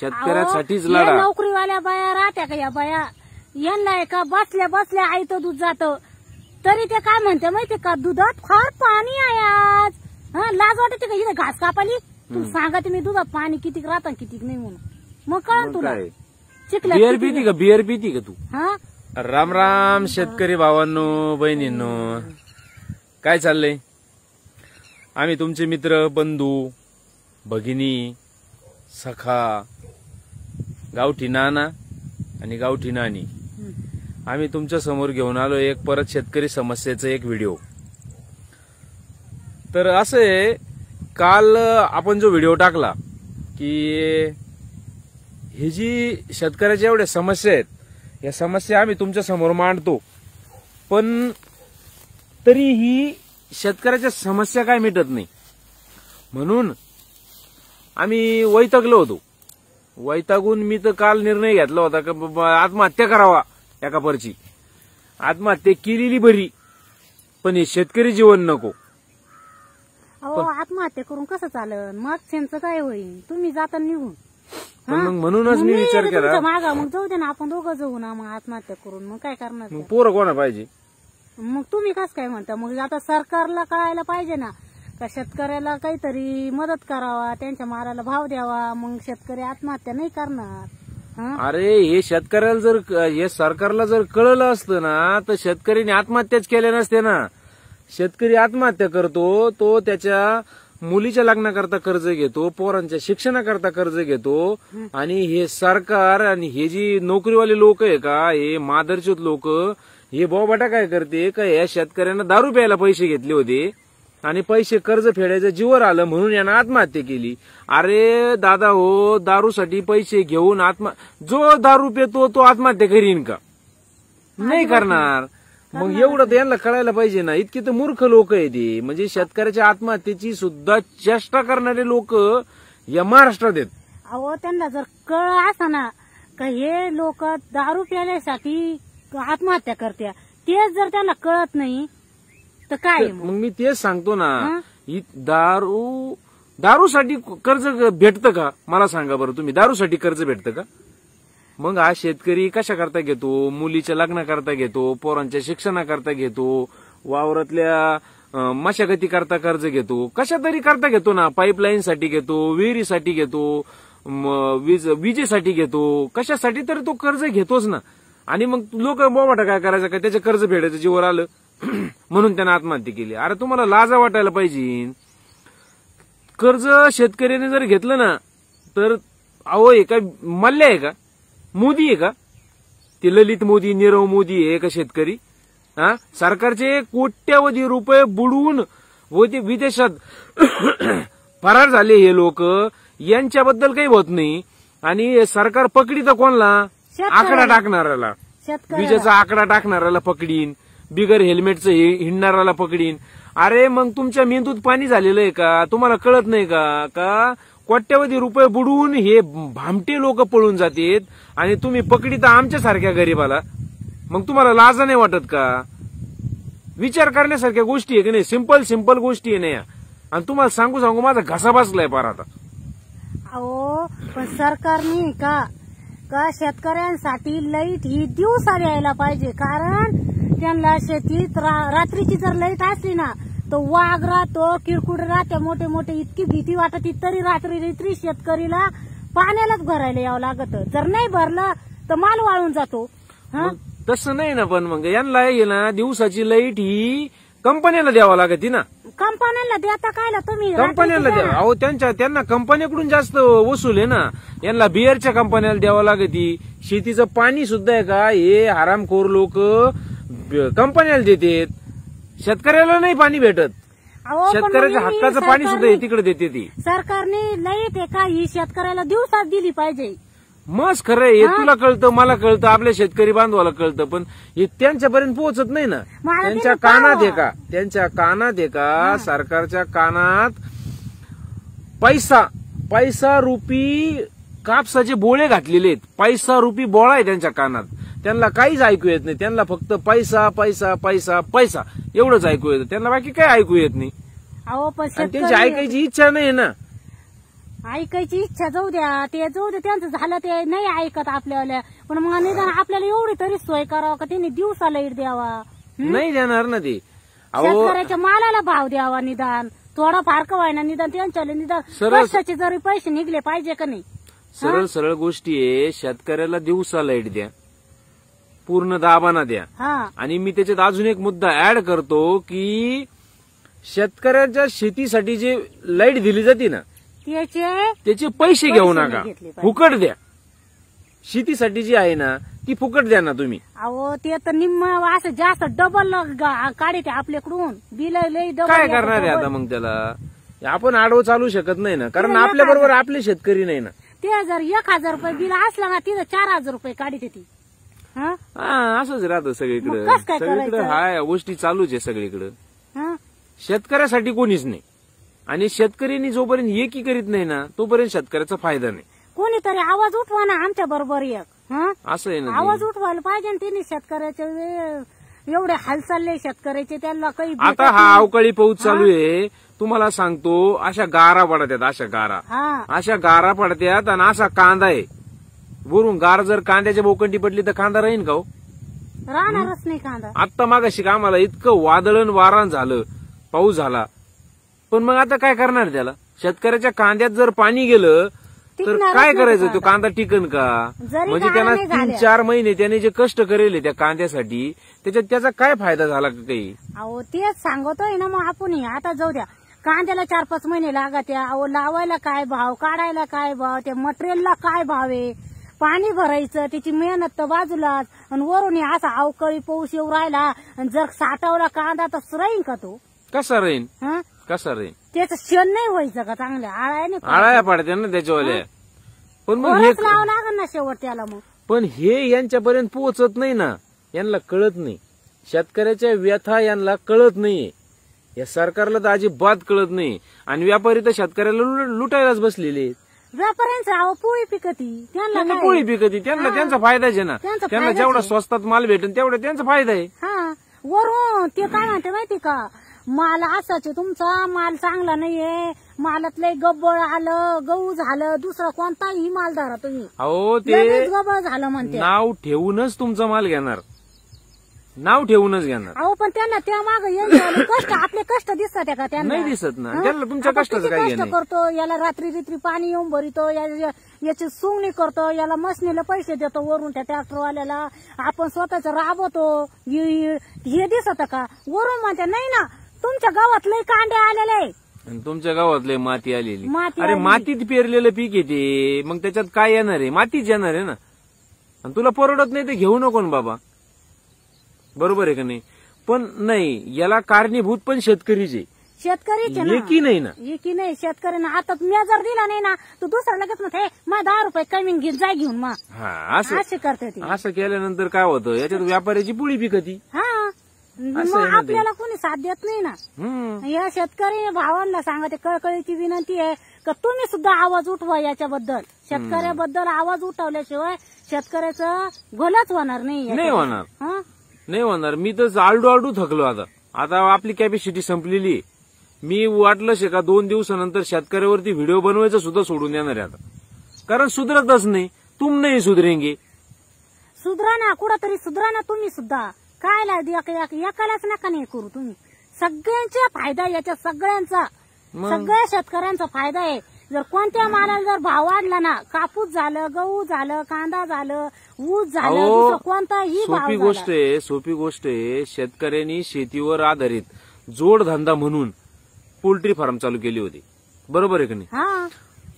शेतकऱ्यासाठीच अहो, लढा. या नोकरीवाल्या बाया राहत्या का या बाया यांना आहे का बसल्या बसल्या आईतं दूध जातं तरी ते काय म्हणते माहितीये का दुधात फार पाणी आहे आज. लाज वाटते का इथे घास कापाली तू सांगते मी दुधात पाणी किती राहतं किती नाही म्हणून मग कळन तुला. चिकल्या बियर पिती का बियर पिती का तू? हा राम राम शेतकरी भावांनो बहिणींनो, काय चाललंय? आम्ही तुमचे मित्र बंधू भगिनी सखा गावठी नाना आणि गावठी नानी आम्ही तुमच्या समोर घेऊन आलो एक परत शेतकरी समस्येचा एक व्हिडिओ. तर असे काल आपण जो व्हिडिओ टाकला की ही जी शेतकऱ्याच्या एवढ्या समस्या आहेत या समस्या आम्ही तुमच्या समोर मांडतो, पण तरीही शेतकऱ्याच्या समस्या काय मिटत नाही. म्हणून आम्ही वैतागलो होतो. वैतागून मी तर काल निर्णय घेतला होता की बाबा आत्महत्या करावा. एका परची आत्महत्या केलेली बरी, पण हे शेतकरी जीवन नको. अहो आत्महत्या करून कसं चालन? मागच्यांचं काय होईल? तुम्ही जाता निघून. मग म्हणूनच मी विचार केला मागा मग जाऊ दे ना आपण दोघं जाऊ ना मग आत्महत्या करून मग काय करणार? मग पोरं कोणा पाहिजे? मग तुम्ही कसं काय म्हणता? मग आता सरकारला कळायला पाहिजे ना का शेतकऱ्याला काहीतरी मदत करावा, त्यांच्या मालाला भाव द्यावा, मग शेतकरी आत्महत्या नाही करणार. अरे हे शेतकऱ्याला जर हे सरकारला जर कळलं असतं ना तर शेतकऱ्यांनी आत्महत्याच केल्या नसते ना. शेतकरी आत्महत्या करतो तो त्याच्या मुलीच्या लग्नाकरता कर्ज घेतो, पोरांच्या शिक्षणाकरता कर्ज घेतो, आणि हे सरकार आणि हे जी नोकरीवाले लोक आहे का हे मादरचोत लोक हे बोबाटा काय करते का या शेतकऱ्यांना दारू प्यायला पैसे घेतले होते आणि पैसे कर्ज फेडायचं जीवर आलं म्हणून यांना आत्महत्या केली. अरे दादा हो, दारूसाठी पैसे घेऊन जो दारू पितो तो आत्महत्या करीन का? नाही करणार. मग एवढं तर यांना कळायला पाहिजे ना. इतके तर मूर्ख लोक आहे ते. म्हणजे शेतकऱ्याच्या आत्महत्येची सुद्धा चेष्टा करणारे लोक या महाराष्ट्रात आहेत. अहो त्यांना जर कळ असा ना का हे लोक दारू प्यायल्यासाठी आत्महत्या करत्या, तेच जर त्यांना कळत नाही तर काय? मग मी तेच सांगतो ना, दारूसाठी कर्ज भेटतं का? मला सांगा बरं तुम्ही, दारूसाठी कर्ज भेटतं का? मग हा शेतकरी कशा करता घेतो? मुलीच्या लग्नाकरता घेतो, पोरांच्या शिक्षणाकरता घेतो, वावरातल्या मशागती करता कर्ज घेतो, कशा तरी करता घेतो ना. पाईपलाईन साठी घेतो, विहिरीसाठी घेतो, विजेसाठी घेतो, कशासाठी तरी तो कर्ज घेतोच ना. आणि मग लोक बोबाटा काय करायचं का त्याचे कर्ज फेडायचं जीवर आलं म्हणून त्यानं आत्महत्या केली. अरे तुम्हाला लाजा वाटायला पाहिजे. कर्ज शेतकऱ्याने जर घेतलं ना तर अहो हे काय मल्ल्या आहे का? मोदी आहे का? ते ललित मोदी नीरव मोदी आहे का शेतकरी? सरकारचे कोट्यावधी रुपये बुडवून व ते विदेशात फरार झाले हे लोक, यांच्याबद्दल काही होत नाही. आणि सरकार पकडी तर कोणला? आकडा टाकणाऱ्याला, विजेचा आकडा टाकणाऱ्याला पकडीन, बिगर हेल्मेटचं हिंडणाऱ्याला पकडीन. अरे मग तुमच्या मेंदूत पाणी झालेलं आहे का? तुम्हाला कळत नाही का कोट्यावधी रुपये बुडवून हे भामटे लोक पळून जातात आणि तुम्ही पकडीता आमच्यासारख्या गरीबाला. मग तुम्हाला लाज नाही वाटत का? विचार करण्यासारख्या गोष्टी आहे की नाही? सिंपल गोष्टी आहे नाही. आणि तुम्हाला सांगू माझा घसा बसलाय पार आता. अहो पण सरकारने का शेतकऱ्यांसाठी लाईट ही दिवसा द्यायला पाहिजे. कारण त्यांना शेतीत रात्रीची जर लाईट असली ना तर वाघ राहतो, किरकुड राहते, मोठे मोठे, इतकी भीती वाटत तरी रात्री शेतकरीला पाण्यालाच भरायला यावं लागत. जर नाही भरलं तर माल वाळून जातो. तसं नाही ना, पण मग यांना ना दिवसाची लाईट ही कंपन्याला द्यावा लागते ना. कंपन्यांना देता काय तुम्ही? कंपन्यांना द्या. अहो त्यांना कंपन्याकडून जास्त वसूल आहे ना. यांना बिअरच्या कंपन्याला द्यावं लागते. शेतीचं पाणी सुद्धा आहे का हे हरामखोर लोक कंपन्याला देतात. शेतकऱ्याला नाही पाणी भेटत. शेतकऱ्याच्या हक्काचं पाणी सुद्धा तिकडे देते ती. सरकारने लाईट आहे का ही शेतकऱ्याला दिवसात दिली पाहिजे. मस्त खरं हे तुला कळतं, मला कळतं, आपल्या शेतकरी बांधवाला कळतं, पण हे त्यांच्यापर्यंत पोहोचत नाही ना. त्यांच्या कानात आहे का सरकारच्या कानात पैसा रूपी कापसाचे बोळे घातलेले आहेत. पैसा रूपी बोळा आहे त्यांच्या कानात. त्यांना काहीच ऐकू येत नाही. त्यांना फक्त पैसा पैसा पैसा पैसा एवढंच ऐकू येतं. त्यांना बाकी काही ऐकू येत नाही. त्यांची ऐकायची इच्छा नाही ना. ऐकायची इच्छा जाऊ द्या त्यांचं झालं ते नाही ऐकत आपल्याला, पण मग निदान आपल्याला एवढी तरी सोय करावं का त्यांनी दिवसा लाईट द्यावा, नाही देणार ना ते. अहो शेतकऱ्याच्या मालाला भाव द्यावा, निदान थोडा फार का व्हायना, निदान त्यांच्याला निदान कष्टाचे जरी पैसे निघले पाहिजे का नाही. सरळ सरळ गोष्टी आहे. शेतकऱ्याला दिवसा लाईट द्या, पूर्ण दाबाना द्या. हा, आणि मी त्याच्यात अजून एक मुद्दा ऍड करतो की शेतकऱ्याच्या शेतीसाठी जे लाईट दिली जाते ना त्याचे पैसे घेऊ नाही नका, घेतले पाहिजे. फुकट द्या. शेतीसाठी जी आहे ना ती फुकट द्या ना तुम्ही. अहो ते तर निम्म असं जास्त डबल काढते आपल्याकडून बिल लई डबल. काय करणार आहे आता मग त्याला? आपण आडवं चालू शकत नाही ना, कारण आपल्या बरोबर आपले शेतकरी नाही ना. ते जर 1000 रुपये बिल असला ना तिथं 4000 रुपये काढते ती. हा असंच राहतं सगळीकडे. मग कसं काय सगळीकडे करायचं? हा या गोष्टी चालूच आहे सगळीकडे. हं? शेतकऱ्यासाठी कोणीच नाही, आणि शेतकऱ्यांनी जोपर्यंत एकी करीत नाही ना तोपर्यंत शेतकऱ्याचा फायदा नाही. कोणीतरी आवाज उठवा ना आमच्या बरोबर एक. हं? असं आहे ना ते. आवाज उठवायला पाहिजे ना त्यांनी. शेतकऱ्याचे एवढे हाल चालले शेतकऱ्याचे, त्यांना काही आता भेटत हा नाही. अवकाळी पाऊस चालू आहे, तुम्हाला सांगतो अशा गारा पडत्यात, अशा गारा पडत्यात, आणि असा कांदा आहे वरून गार. जर कांद्याच्या बोकंडी पडली तर कांदा राहीन का हो? राहणारच नाही कांदा. आत्ता मागाशी आम्हाला इतकं वादळण वारण झालं, पाऊस झाला, पण मग आता काय करणार त्याला? शेतकऱ्याच्या कांद्यात जर पाणी गेलं तर टिकणारच काय नाही करायचं? कांदा. तो कांदा टिकन का? जरी म्हणजे गारा त्यांना नाही झाल्या. 3-4 महिने त्याने जे कष्ट करेले त्या कांद्यासाठी, त्याचा काय फायदा झाला का काही? अहो तेच सांगतोय ना मग आपण. आता जाऊ द्या, कांद्याला 4-5 महिने लागत. अहो लावायला काय भाव, काढायला काय भाव, त्या मटेरियलला काय भाव आहे, पाणी भरायचं, त्याची मेहनत तर बाजूलाच, आणि वरून हे असा अवकाळी पाऊस येऊ राहिला, आणि जर साठवला कांदा तर राहीन का तो? कसा राहीन? हं? कसा राहीन? त्याचं शेण नाही व्हायचं का चांगल्या आळ्याने? आळाया पडत्या ना त्याच्यावाल्या. पण मग हे वरच लावावं लागेल ना शेवट त्याला मग. पण हे यांच्यापर्यंत पोहोचत नाही ना, यांना कळत नाही. शेतकऱ्याच्या व्यथा यांना कळत नाहीये. या सरकारला तर अजिबात कळत नाही, आणि व्यापारी तर शेतकऱ्याला लुटायलाच बसलेले आहेत. व्यापाऱ्यांचं अहो पोळी पिकती, त्यांना काय? पोळी पिकती, त्यांचा फायदाच आहे ना. त्यांचा त्यांना फायदाच जेवढा आहे. स्वस्तात माल भेटेल तेवढा त्यांचा फायदा आहे. हा, वरून ते काय म्हणते माहिती का, माल असाच आहे तुमचा, माल चांगला नाहीये, मालात लय गब्बळ आलं, गहू झालं, दुसरा कोणताही माल धरा तुम्ही, अहो लगेच ते गब्बळ झालं म्हणते. नाव ठेवूनच तुमचा माल घेणार, नाव ठेवूनच घेणार. अहो पण त्यांना त्या माग यायचे कष्ट, आपले कष्ट दिसतात का त्यांना? नाही दिसत ना. हं? त्यांना तुमच्या आपण कष्टाचं किती काय कष्ट घेणं? करतो, याला रात्री पाणी येऊन भरितो, याची सुंगणी करतो, याला मशनीला पैसे देतो वरून त्या ट्रॅक्टरवाल्याला, आपण स्वतःच राबवतो, हे दिसत का? वरून म्हणते नाही ना तुमच्या गावात लय कांदे आलेले आहे. आणि तुमच्या गावातले माती आलेली. माती अरे आलेली. मातीत पेरलेलं पीक येते, मग त्याच्यात काय येणार आहे? मातीच येणार आहे ना. आणि तुला परवडत नाही ते घेऊ नको ना बाबा, बरोबर आहे का नाही? पण नाही, याला कारणीभूत पण शेतकरीचे, शेतकरीचे ना. एकी नाही ना. एकी नाही शेतकऱ्यांना. आता मी जर दिला नाही ना तर दुसरा लगेच म्हणते मग 10 रुपये कमी घेऊन जाय घेऊन मग. हा असे करते ती. असं केल्यानंतर काय होतं, याच्यात व्यापाऱ्याची पुळी पिकती. हा, असं मग आहे ना ते. आपल्याला कोणी साथ देत नाही ना. हम्म. या शेतकरी भावांना सांगते, कळकळीची विनंती आहे का तुम्ही सुद्धा आवाज उठवा याच्याबद्दल. शेतकऱ्याबद्दल आवाज उठवल्याशिवाय शेतकऱ्याचं भलंच होणार नाही. नाही होणार. हं? नाही होणार. मी तर आलडू थकलो. आता आपली कॅपॅसिटी संपलेली. मी वाटलं शे का 2 दिवसानंतर शेतकऱ्यावरती व्हिडिओ बनवायचं सुद्धा सोडून देणार आहे आता, कारण सुधरतच नाही. तुम नाही सुधरेंगे. सुधरा ना, कुठंतरी सुधरा ना तुम्ही सुद्धा. काय एकालाच नका नाही करू तुम्ही. सगळ्यांचा फायदा याच्या, सगळ्यांचा, सगळ्या शेतकऱ्यांचा फायदा आहे. जर कोणत्या मालाला जर भाव वाढला ना, कापूस झालं, गहू झालं, कांदा झालं, ऊस झालं, दुसरं कोणताही भाव सोपी गोष्ट आहे. शेतकऱ्यांनी शेतीवर आधारित जोडधंदा म्हणून पोल्ट्री फार्म चालू केली होती, बरोबर आहे का नाही? हा,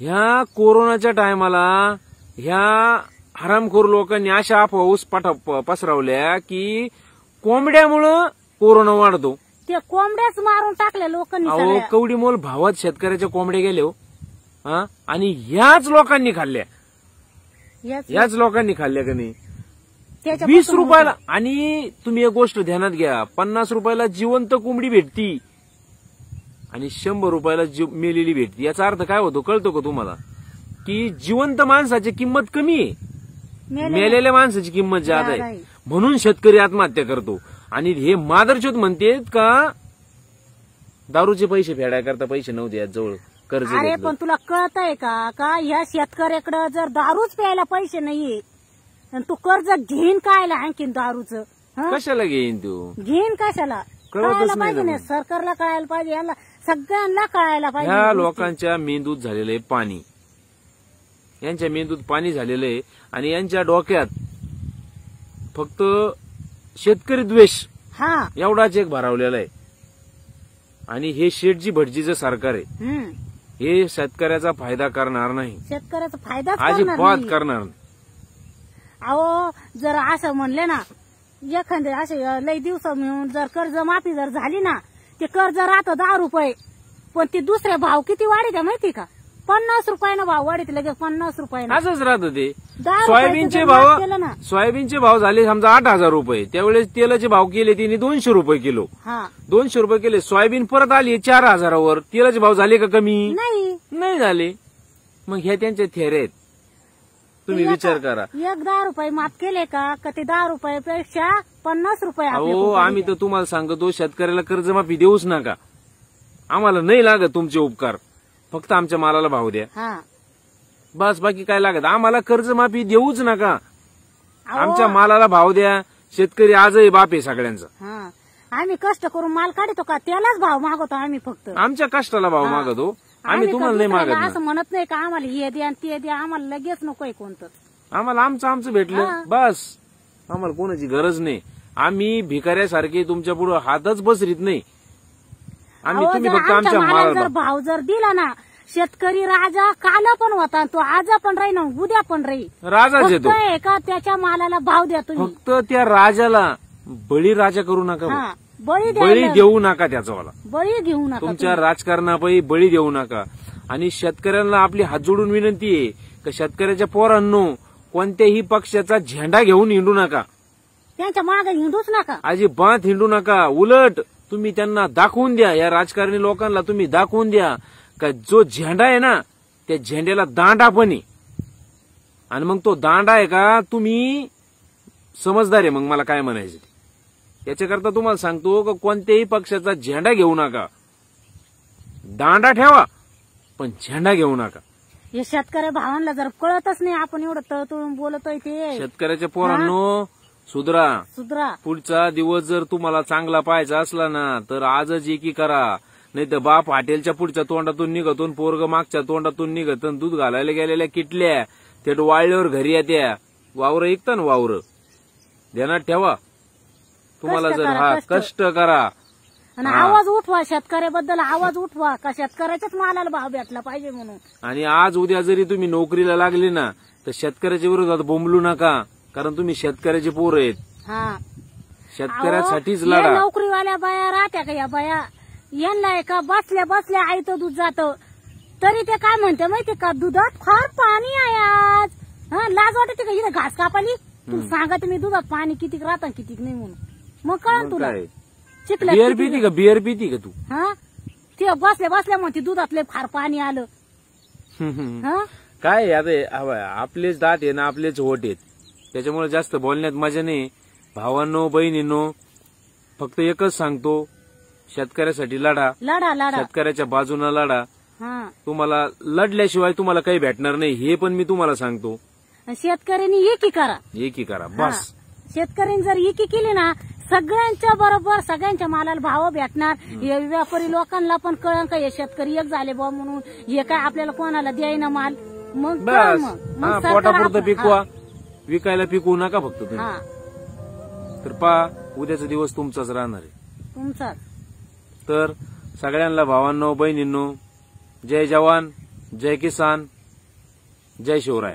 ह्या कोरोनाच्या टायमाला ह्या हरामखोर लोकांनी अशा अफवा पसरवल्या की कोंबड्यामुळं कोरोना वाढतो. ते कोंबड्याच मारून टाकल्या लोकांनी अहो, सगळ्या. कवडी मोल भावात शेतकऱ्याच्या कोंबड्या गेल्या हो. हा? आणि ह्याच लोकांनी खाल्ल्या, ह्याच लोकांनी खाल्ल्या का नाही? त्याच्यापासून 20 रुपयाला. आणि तुम्ही एक गोष्ट ध्यानात घ्या, 50 रुपयाला जिवंत कोंबडी भेटती आणि 100 रुपयाला मेलेली भेटती. याचा अर्थ काय होतो कळतो का तुम्हाला? की जिवंत माणसाची किंमत कमी आहे, मेलेल्या माणसाची किंमत जादा आहे. म्हणून शेतकरी आत्महत्या करतो. आणि हे मादरचोद म्हणते का दारूचे पैसे फेडायकरता पैसे नव्हते यात जवळ, कर्ज अरे घेतलं. पण तुला कळतंय का या शेतकऱ्याकडे जर दारूच प्यायला पैसे नाहीये आणि तू कर्ज घेईन कायला आणखीन दारूचं? कशाला घेईन तू? घेईन कशाला? कळतच कळायला नाही पाहिजे ना ना, सरकारला कळायला पाहिजे, याला सगळ्यांना कळायला पाहिजे. ह्या लोकांच्या मेंदूत झालेलं आहे पाणी, यांच्या मेंदूत पाणी झालेलं आहे आणि यांच्या डोक्यात फक्त शेतकरी द्वेष हा. एवढाच एक भरावलेला आहे. आणि हे शेठजी भटजीचं सरकार आहे, हम्म. हे शेतकऱ्याचा फायदा करणार नाही, शेतकऱ्याचा फायदाच अजिबात करणार नाही. करणार नाही. अहो जर असं म्हणले ना, एखादे असे लई दिवस मिळून जर कर्ज माफी जर झाली ना, ते कर्ज राहतं 10 रुपये, पण ते दुसरे भाव किती वाढीत माहिती का? 50 रुपयानं भाव वाढीत, लगेच 50 रुपयानं. असंच राहतं ते. 10 सोयाबीनचे रुपयाचं जर माफ भाव केलं ना. सोयाबीनचे भाव झाले समजा 8,000 रुपये, त्यावेळेस तेलाचे भाव केले तिने 200 रुपये किलो. हा. 200 रुपये केले, सोयाबीन परत आली 4,000वर, तेलाचे भाव झाले का कमी? नाही झाले. मग ह्या त्यांच्या थेअरी आहेत, तुम्ही विचार करा. 10 रुपये माफ केले का ते 10 रुपयापेक्षा 50 रुपये आपल्या अहो कुठे आम्ही तर तुम्हाला सांगतो, शेतकऱ्याला कर्जमाफी देऊच नका. आम्हाला नाही लागत तुमचे उपकार, फक्त आमच्या मालाला भाव द्या, हा. बस. बाकी काय लागत आम्हाला? कर्जमाफी देऊच नका, अहो, आमच्या मालाला भाव द्या. शेतकरी आजही बाप आहे सगळ्यांचा. हा. आम्ही कष्ट करून माल काढतो का, त्यालाच भाव मागवतो आम्ही फक्त. आमच्या कष्टाला भाव मागतो आम्ही, तुम्हाला नाही मागत असं ना. म्हणत नाही का आम्हाला हे द्या आणि ते द्या, आम्हाला लगेच नकोय कोणतं. आम्हाला आमचं भेटलं बस, आम्हाला कोणाची गरज नाही. आम्ही भिकाऱ्यासारखे तुमच्या पुढे हातच बसरीत नाही. आम्ही अहो, तुम्ही जर फक्त आमच्या आमच्या मालाला मालाला जर भाव जर दिला ना, शेतकरी राजा काल पण होता, तो आज पण राहील ना उद्या पण राहील. राजाच फक्त येतो. आहे का त्याच्या मालाला भाव द्या तुम्ही. फक्त त्या राजाला बळी राजा करू नका, हा. बळी बळी द्या, देऊ नका त्याचावाला. बळी घेऊ नका तुमच्या राजकारणापायी बळी देऊ नका. आणि शेतकऱ्यांना आपली हात जोडून विनंती आहे की शेतकऱ्याच्या पोरांनो, कोणत्याही पक्षाचा झेंडा घेऊन हिंडू नका, त्यांच्या मागे हिंडूच नका. अजिबात हिंडू नका. उलट तुम्ही त्यांना दाखवून द्या, या राजकारणी लोकांना तुम्ही दाखवून द्या का जो झेंडा आहे ना, त्या झेंड्याला दांडा पण आहे. आणि मग तो दांडा आहे का, तुम्ही समजदार आहे. मग मला काय म्हणायचं याच्याकरता तुम्हाला सांगतो का कोणत्याही पक्षाचा झेंडा घेऊ नका, दांडा ठेवा पण झेंडा घेऊ नका. हे शेतकरी भावांना जर कळतच नाही, आपण एवढं तळतळून बोलतोय ते. शेतकऱ्याच्या पोरांनो सुधरा. सुधरा. पुढचा दिवस जर तुम्हाला चांगला पाहायचा असला ना, तर आजच एकी करा. नाही तर बाप हॉटेलच्या पुढच्या तोंडातून निघतो, पोरग मागच्या तोंडातून निघत, दूध घालायला गेलेल्या किटल्या थेट वाळल्यावर घरी येत्या. वावर ऐकता ना, वावर ध्यानात ठेवा. तुम्हाला कष्ट जर करा, कष्ट करा आणि आवाज उठवा, शेतकऱ्याबद्दल आवाज उठवा का शेतकऱ्याच्याच मालाला भाव भेटला पाहिजे म्हणून. आणि आज उद्या जरी तुम्ही नोकरीला लागले ना, तर शेतकऱ्याच्या विरोधात बोंबलू नका, कारण तुम्ही शेतकऱ्याचे पोर आहेत. हा. शेतकऱ्यासाठीच अहो, लढा. या नोकरीवाल्या बाया राहत्या का, या बाया यांना आहे का बसल्या बसल्या आईचं दूध जातं, तरी ते काय म्हणते माहिती का, दुधात फार पाणी आहे आज. हा, लाज वाटते का इथे घास कापाली? तू सांगा तुम्ही दुधात पाणी किती राहतं किती नाही म्हणून. मग कळलं तुला काय चिखल्यात बिअर किती पिती का, बिअर पिती का तू? हा, ते बसल्या बसल्या म्हणते दुधातले फार पाणी आलं. हा, काय आता आपलेच दात आहे ना, आपलेच होट आहेत, त्याच्यामुळे जास्त बोलण्यात मजा नाही. भावांनो बहिणींनो, फक्त एकच सांगतो, शेतकऱ्यासाठी लढा, लढा लढा. शेतकऱ्याच्या बाजूने लढा. हा. तुम्हाला लढल्याशिवाय तुम्हाला काही भेटणार नाही, हे पण मी तुम्हाला सांगतो. आणि शेतकऱ्यांनी एकी करा. एकी करा बस. शेतकऱ्यांनी जर एकी केली ना, सगळ्यांच्या बरोबर सगळ्यांच्या मालाला भाव भेटणार. हे व्यापारी लोकांना पण कळण का हे शेतकरी एक झाले बा म्हणून, हे काय आपल्याला कोणाला द्यायना माल. मग कळलं बस. मग हा, सरकार पोटापुरतं आपलं- पिकवा, विकायला पिकवू नका फक्त तुम्ही. हा, तर पहा, उद्याचा दिवस तुमचाच राहणार आहे. तुमचाच. तर सगळ्यांना भावांनो बहिणींनो, जय जवान, जय किसान, जय शिवराय.